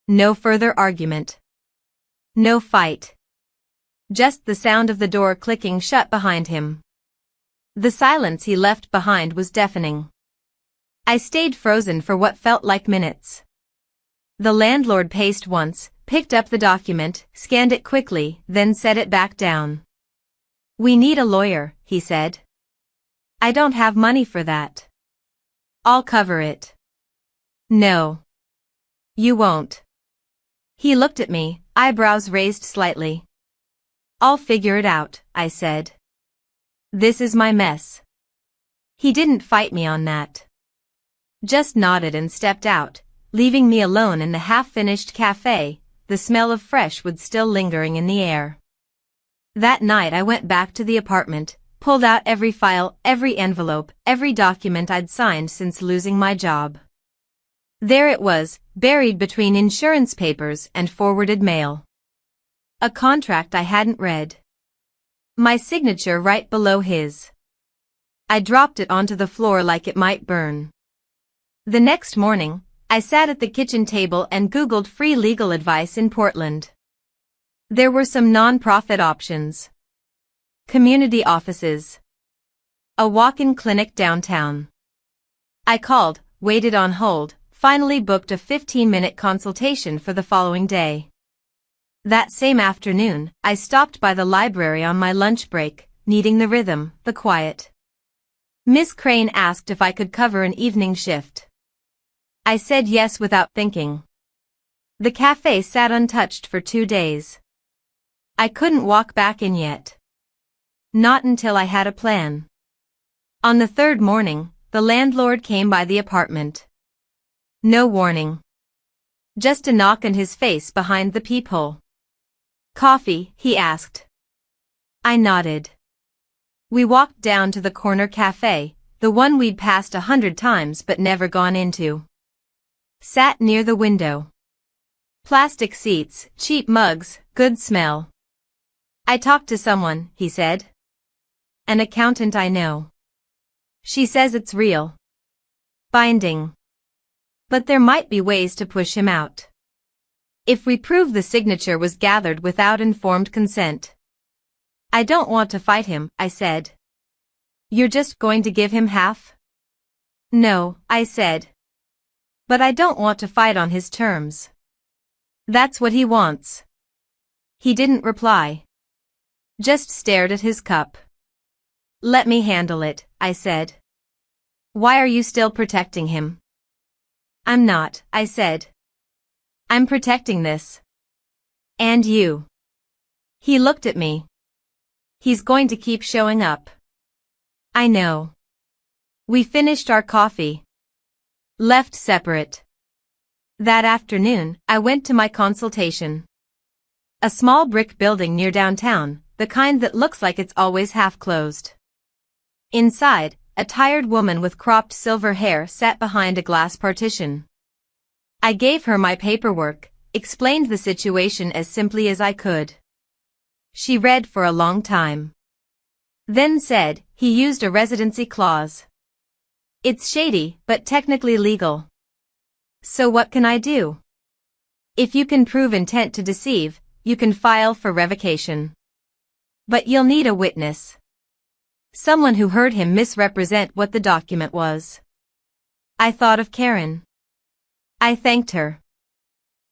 No further argument. No fight. Just the sound of the door clicking shut behind him. The silence he left behind was deafening. I stayed frozen for what felt like minutes. The landlord paced once, picked up the document, scanned it quickly, then set it back down. We need a lawyer, he said. I don't have money for that. I'll cover it. No. You won't. He looked at me, eyebrows raised slightly. I'll figure it out, I said. This is my mess. He didn't fight me on that. Just nodded and stepped out, leaving me alone in the half-finished cafe, the smell of fresh wood still lingering in the air. That night I went back to the apartment, pulled out every file, every envelope, every document I'd signed since losing my job. There it was, buried between insurance papers and forwarded mail. A contract I hadn't read. My signature right below his. I dropped it onto the floor like it might burn. The next morning, I sat at the kitchen table and Googled free legal advice in Portland. There were some non-profit options. Community offices. A walk-in clinic downtown. I called, waited on hold, finally booked a 15-minute consultation for the following day. That same afternoon, I stopped by the library on my lunch break, needing the rhythm, the quiet. Miss Crane asked if I could cover an evening shift. I said yes without thinking. The cafe sat untouched for 2 days. I couldn't walk back in yet. Not until I had a plan. On the third morning, the landlord came by the apartment. No warning. Just a knock and his face behind the peephole. Coffee, he asked. I nodded. We walked down to the corner cafe, the one we'd passed 100 times but never gone into. Sat near the window. Plastic seats, cheap mugs, good smell. I talked to someone, he said. An accountant I know. She says it's real. Binding. But there might be ways to push him out. If we prove the signature was gathered without informed consent. I don't want to fight him, I said. You're just going to give him half? No, I said. But I don't want to fight on his terms. That's what he wants. He didn't reply. Just stared at his cup. Let me handle it, I said. Why are you still protecting him? I'm not, I said. I'm protecting this. And you. He looked at me. He's going to keep showing up. I know. We finished our coffee. Left separate. That afternoon, I went to my consultation. A small brick building near downtown, the kind that looks like it's always half closed. Inside, a tired woman with cropped silver hair sat behind a glass partition. I gave her my paperwork, explained the situation as simply as I could. She read for a long time. Then said, he used a residency clause. It's shady, but technically legal. So what can I do? If you can prove intent to deceive, you can file for revocation. But you'll need a witness. Someone who heard him misrepresent what the document was. I thought of Karen. I thanked her.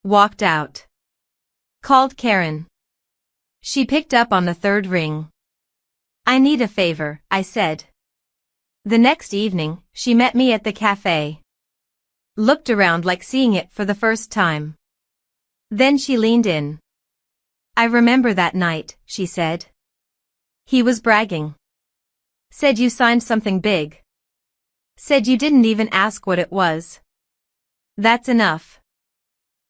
Walked out. Called Karen. She picked up on the third ring. I need a favor, I said. The next evening, she met me at the cafe. Looked around like seeing it for the first time. Then she leaned in. I remember that night, she said. He was bragging. Said you signed something big. Said you didn't even ask what it was. That's enough.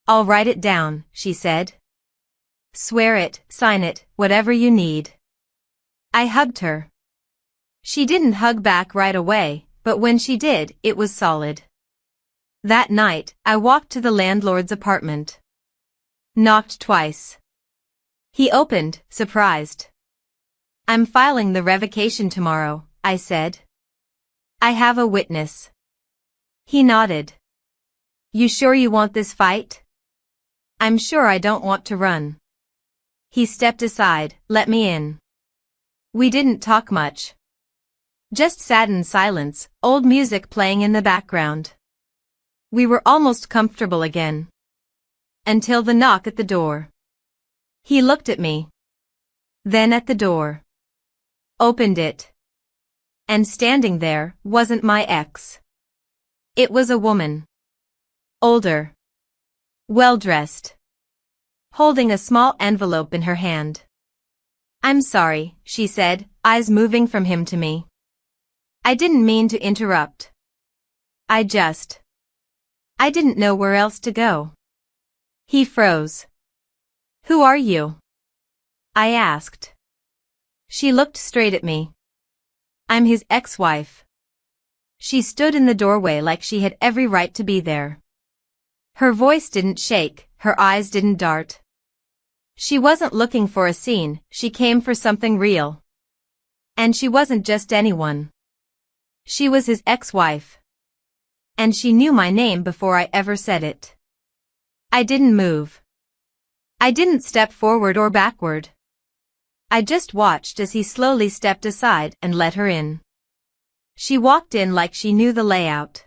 I'll write it down, she said. Swear it, sign it, whatever you need. I hugged her. She didn't hug back right away, but when she did, it was solid. That night, I walked to the landlord's apartment. Knocked twice. He opened, surprised. "I'm filing the revocation tomorrow," I said. "I have a witness." He nodded. "You sure you want this fight?" "I'm sure I don't want to run." He stepped aside, let me in. We didn't talk much. Just sat in silence, old music playing in the background. We were almost comfortable again. Until the knock at the door. He looked at me. Then at the door. Opened it. And standing there wasn't my ex. It was a woman. Older. Well-dressed. Holding a small envelope in her hand. "I'm sorry," she said, eyes moving from him to me. "I didn't mean to interrupt. I didn't know where else to go." He froze. "Who are you?" I asked. She looked straight at me. "I'm his ex-wife." She stood in the doorway like she had every right to be there. Her voice didn't shake, her eyes didn't dart. She wasn't looking for a scene, she came for something real. And she wasn't just anyone. She was his ex-wife. And she knew my name before I ever said it. I didn't move. I didn't step forward or backward. I just watched as he slowly stepped aside and let her in. She walked in like she knew the layout.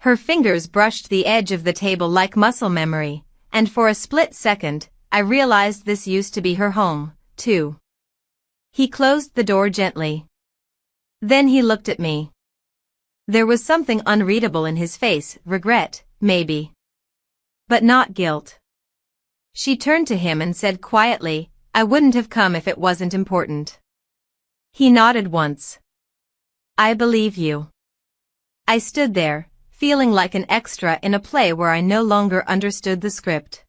Her fingers brushed the edge of the table like muscle memory, and for a split second, I realized this used to be her home, too. He closed the door gently. Then he looked at me. There was something unreadable in his face, regret, maybe. But not guilt. She turned to him and said quietly, "I wouldn't have come if it wasn't important." He nodded once. "I believe you." I stood there, feeling like an extra in a play where I no longer understood the script.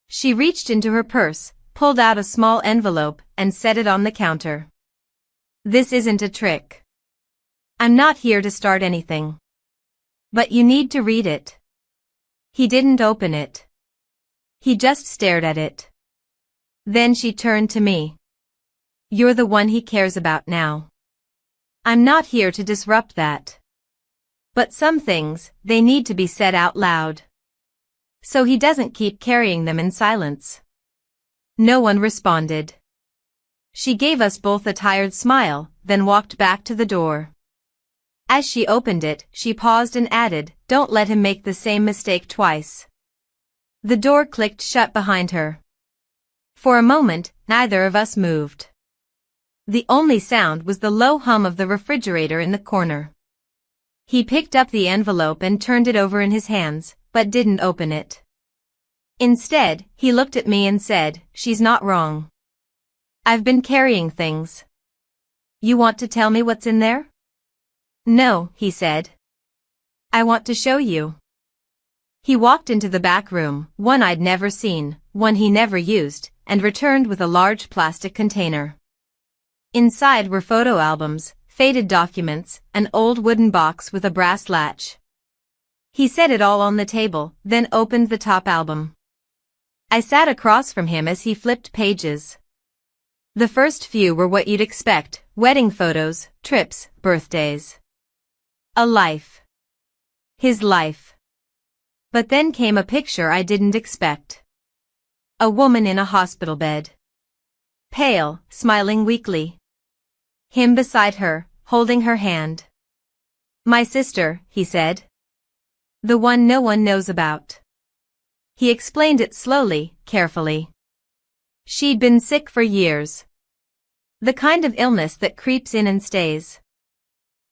She reached into her purse, pulled out a small envelope, and set it on the counter. "This isn't a trick. I'm not here to start anything. But you need to read it." He didn't open it. He just stared at it. Then she turned to me. "You're the one he cares about now. I'm not here to disrupt that. But some things, they need to be said out loud. So he doesn't keep carrying them in silence." No one responded. She gave us both a tired smile, then walked back to the door. As she opened it, she paused and added, "Don't let him make the same mistake twice." The door clicked shut behind her. For a moment, neither of us moved. The only sound was the low hum of the refrigerator in the corner. He picked up the envelope and turned it over in his hands, but didn't open it. Instead, he looked at me and said, "She's not wrong. I've been carrying things. You want to tell me what's in there?" "No," he said. "I want to show you." He walked into the back room, one I'd never seen, one he never used, and returned with a large plastic container. Inside were photo albums, faded documents, an old wooden box with a brass latch. He set it all on the table, then opened the top album. I sat across from him as he flipped pages. The first few were what you'd expect, wedding photos, trips, birthdays. A life. His life. But then came a picture I didn't expect. A woman in a hospital bed. Pale, smiling weakly. Him beside her, holding her hand. "My sister," he said. "The one no one knows about." He explained it slowly, carefully. She'd been sick for years. The kind of illness that creeps in and stays.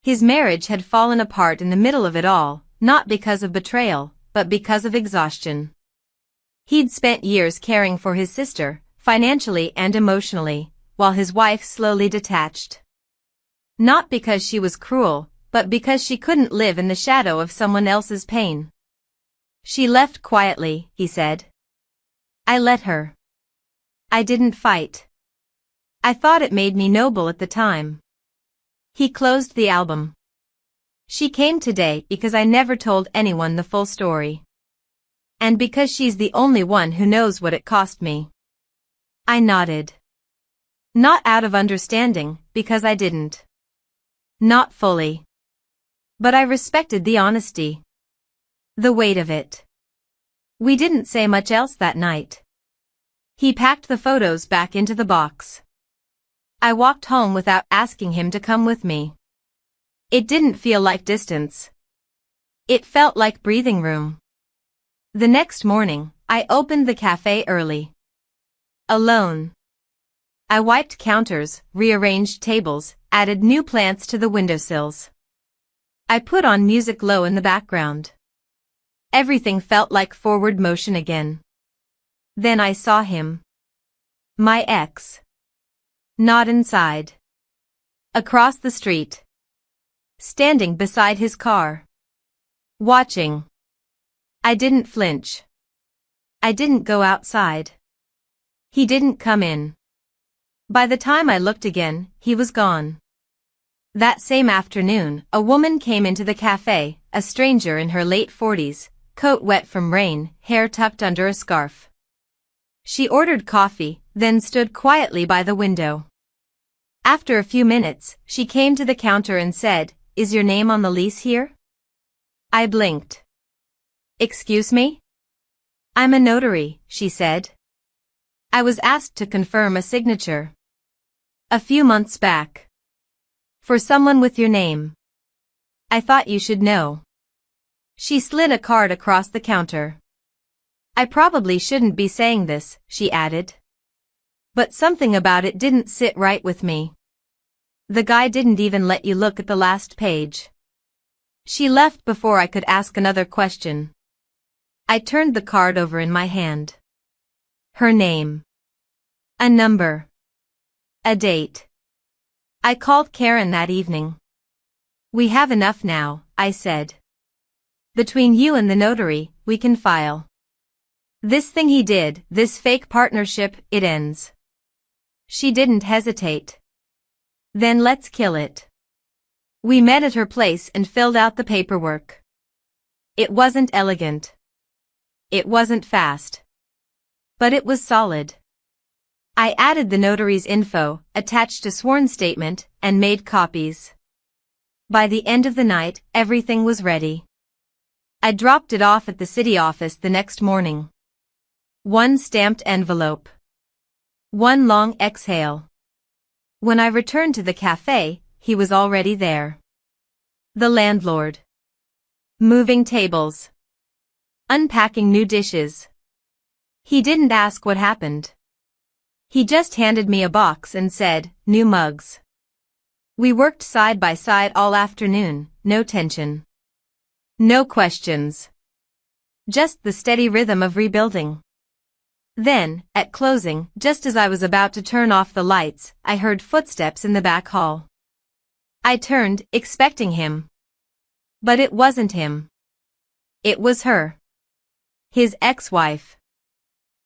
His marriage had fallen apart in the middle of it all, not because of betrayal, but because of exhaustion. He'd spent years caring for his sister, financially and emotionally, while his wife slowly detached. Not because she was cruel, but because she couldn't live in the shadow of someone else's pain. "She left quietly," he said. "I let her. I didn't fight. I thought it made me noble at the time." He closed the album. She came today because I never told anyone the full story. And because she's the only one who knows what it cost me. I nodded. Not out of understanding, because I didn't. Not fully. But I respected the honesty. The weight of it. We didn't say much else that night. He packed the photos back into the box. I walked home without asking him to come with me. It didn't feel like distance. It felt like breathing room. The next morning, I opened the cafe early. Alone. I wiped counters, rearranged tables, added new plants to the windowsills. I put on music low in the background. Everything felt like forward motion again. Then I saw him. My ex. Not inside. Across the street. Standing beside his car. Watching. I didn't flinch. I didn't go outside. He didn't come in. By the time I looked again, he was gone. That same afternoon, a woman came into the cafe, a stranger in her late 40s, coat wet from rain, hair tucked under a scarf. She ordered coffee, then stood quietly by the window. After a few minutes, she came to the counter and said, "Is your name on the lease here?" I blinked. "Excuse me?" "I'm a notary," she said. I was asked to confirm a signature. A few months back. For someone with your name. I thought you should know. She slid a card across the counter. I probably shouldn't be saying this, she added. But something about it didn't sit right with me. The guy didn't even let you look at the last page. She left before I could ask another question. I turned the card over in my hand. Her name. A number. A date. I called Karen that evening. "We have enough now," I said. "Between you and the notary, we can file. This thing he did, this fake partnership, it ends." She didn't hesitate. "Then let's kill it." We met at her place and filled out the paperwork. It wasn't elegant. It wasn't fast. But it was solid. I added the notary's info, attached a sworn statement, and made copies. By the end of the night, everything was ready. I dropped it off at the city office the next morning. One stamped envelope. One long exhale. When I returned to the cafe, he was already there. The landlord. Moving tables. Unpacking new dishes. He didn't ask what happened. He just handed me a box and said, "New mugs." We worked side by side all afternoon, no tension. No questions. Just the steady rhythm of rebuilding. Then, at closing, just as I was about to turn off the lights, I heard footsteps in the back hall. I turned, expecting him. But it wasn't him. It was her. His ex-wife.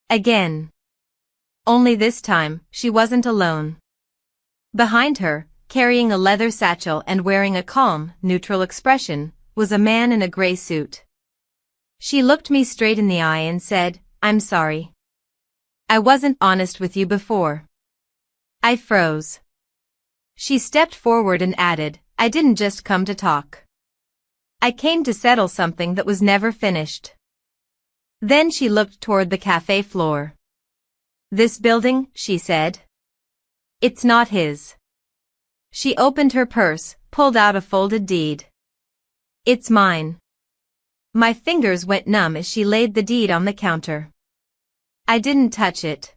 Again. Only this time, she wasn't alone. Behind her, carrying a leather satchel and wearing a calm, neutral expression, was a man in a gray suit. She looked me straight in the eye and said, "I'm sorry. I wasn't honest with you before." I froze. She stepped forward and added, "I didn't just come to talk. I came to settle something that was never finished." Then she looked toward the cafe floor. "This building," she said. "It's not his." She opened her purse, pulled out a folded deed. "It's mine." My fingers went numb as she laid the deed on the counter. I didn't touch it.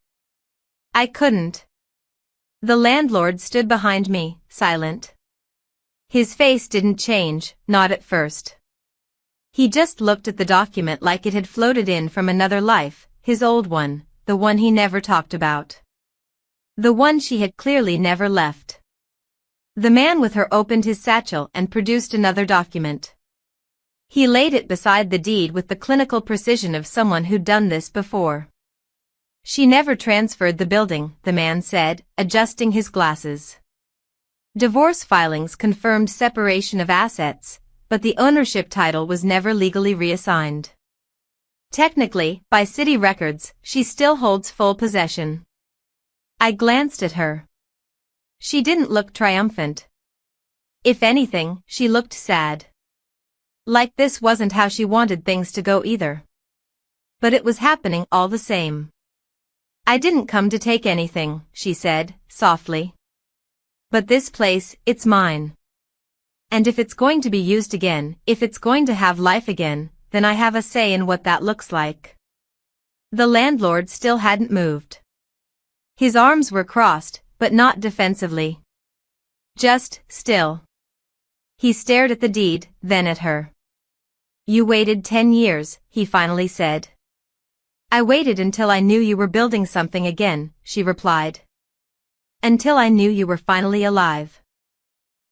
I couldn't. The landlord stood behind me, silent. His face didn't change, not at first. He just looked at the document like it had floated in from another life, his old one, the one he never talked about. The one she had clearly never left. The man with her opened his satchel and produced another document. He laid it beside the deed with the clinical precision of someone who'd done this before. "She never transferred the building," the man said, adjusting his glasses. "Divorce filings confirmed separation of assets, but the ownership title was never legally reassigned. Technically, by city records, she still holds full possession. I glanced at her. She didn't look triumphant. If anything, she looked sad. Like this wasn't how she wanted things to go either. But it was happening all the same. I didn't come to take anything, she said, softly. But this place, it's mine. And if it's going to be used again, if it's going to have life again, then I have a say in what that looks like. The landlord still hadn't moved. His arms were crossed, but not defensively. Just still. He stared at the deed, then at her. You waited 10 years, he finally said. I waited until I knew you were building something again, she replied. Until I knew you were finally alive.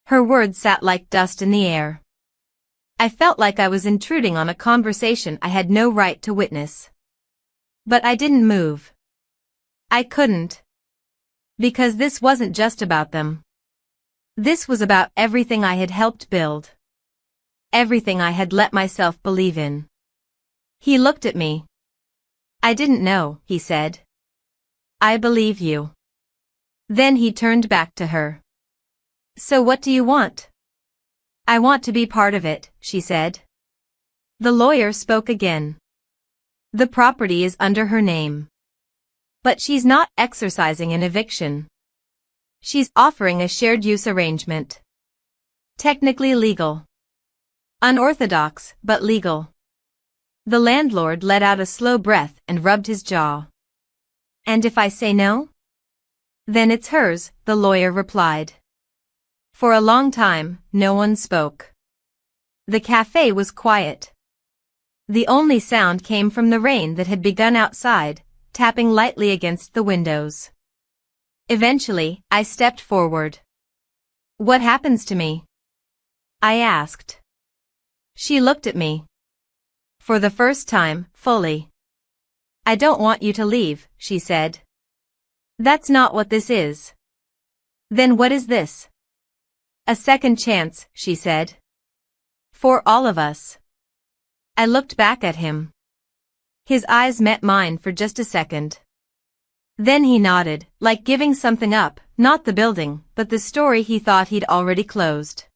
Her words sat like dust in the air. I felt like I was intruding on a conversation I had no right to witness. But I didn't move. I couldn't. Because this wasn't just about them. This was about everything I had helped build. Everything I had let myself believe in. He looked at me. I didn't know, he said. I believe you. Then he turned back to her. So what do you want? I want to be part of it, she said. The lawyer spoke again. The property is under her name. But she's not exercising an eviction. She's offering a shared use arrangement. Technically legal. Unorthodox, but legal. The landlord let out a slow breath and rubbed his jaw. And if I say no? Then it's hers, the lawyer replied. For a long time, no one spoke. The cafe was quiet. The only sound came from the rain that had begun outside, tapping lightly against the windows. Eventually, I stepped forward. What happens to me? I asked. She looked at me. For the first time, fully. I don't want you to leave, she said. That's not what this is. Then what is this? A second chance, she said. For all of us. I looked back at him. His eyes met mine for just a second. Then he nodded, like giving something up, not the building, but the story he thought he'd already closed.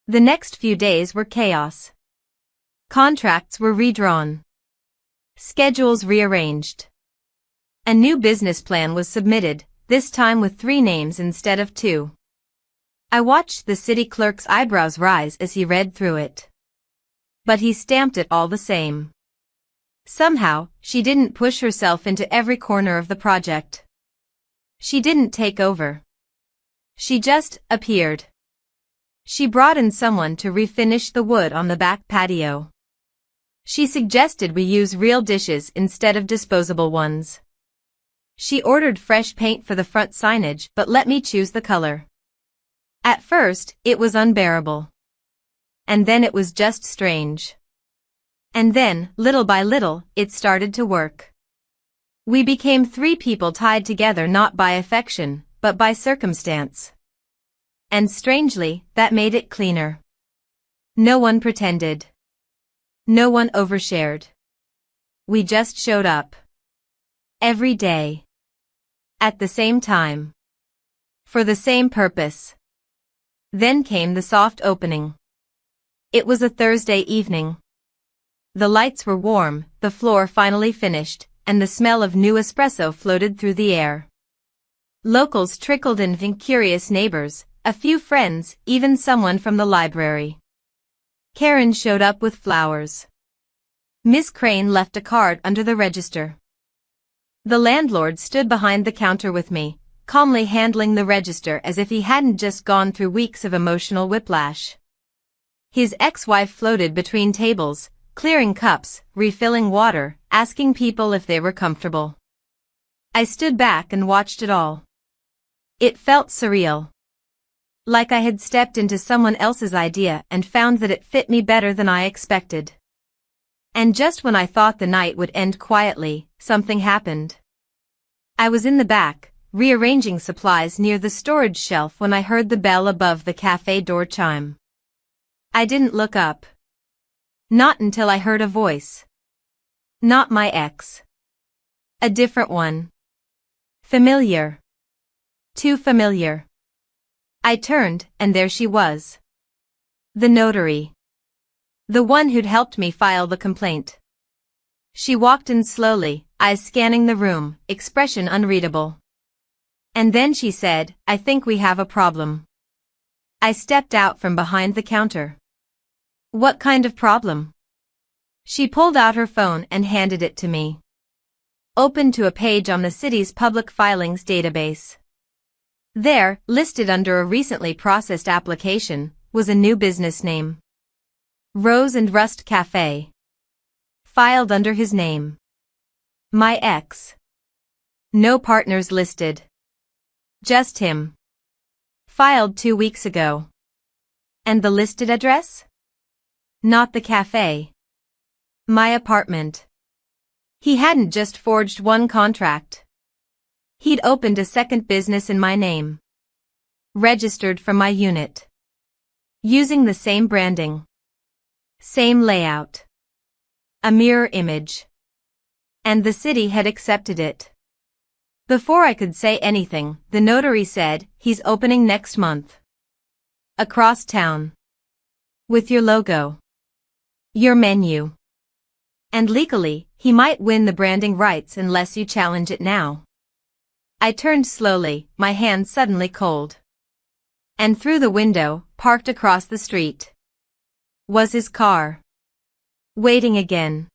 The next few days were chaos. Contracts were redrawn. Schedules rearranged. A new business plan was submitted, this time with 3 names instead of 2. I watched the city clerk's eyebrows rise as he read through it. But he stamped it all the same. Somehow, she didn't push herself into every corner of the project. She didn't take over. She just appeared. She brought in someone to refinish the wood on the back patio. She suggested we use real dishes instead of disposable ones. She ordered fresh paint for the front signage but let me choose the color. At first, it was unbearable. And then it was just strange. And then, little by little, it started to work. We became 3 people tied together not by affection, but by circumstance. And strangely, that made it cleaner. No one pretended. No one overshared. We just showed up. Every day. At the same time. For the same purpose. Then came the soft opening. It was a Thursday evening. The lights were warm, the floor finally finished, and the smell of new espresso floated through the air. Locals trickled in, curious neighbors, a few friends, even someone from the library. Karen showed up with flowers. Miss Crane left a card under the register. The landlord stood behind the counter with me, calmly handling the register as if he hadn't just gone through weeks of emotional whiplash. His ex-wife floated between tables, clearing cups, refilling water, asking people if they were comfortable. I stood back and watched it all. It felt surreal. Like I had stepped into someone else's idea and found that it fit me better than I expected. And just when I thought the night would end quietly, something happened. I was in the back, rearranging supplies near the storage shelf when I heard the bell above the cafe door chime. I didn't look up. Not until I heard a voice. Not my ex. A different one. Familiar. Too familiar. I turned, and there she was. The notary. The one who'd helped me file the complaint. She walked in slowly, eyes scanning the room, expression unreadable. And then she said, "I think we have a problem." I stepped out from behind the counter. What kind of problem? She pulled out her phone and handed it to me. Opened to a page on the city's public filings database. There, listed under a recently processed application, was a new business name. Rose and Rust Cafe. Filed under his name. My ex. No partners listed. Just him. Filed 2 weeks ago. And the listed address? Not the cafe. My apartment. He hadn't just forged one contract. He'd opened a second business in my name. Registered from my unit. Using the same branding. Same layout. A mirror image. And the city had accepted it. Before I could say anything, the notary said, "He's opening next month. Across town. With your logo. Your menu. And legally, he might win the branding rights unless you challenge it now." I turned slowly, my hands suddenly cold. And through the window, parked across the street, was his car. Waiting again.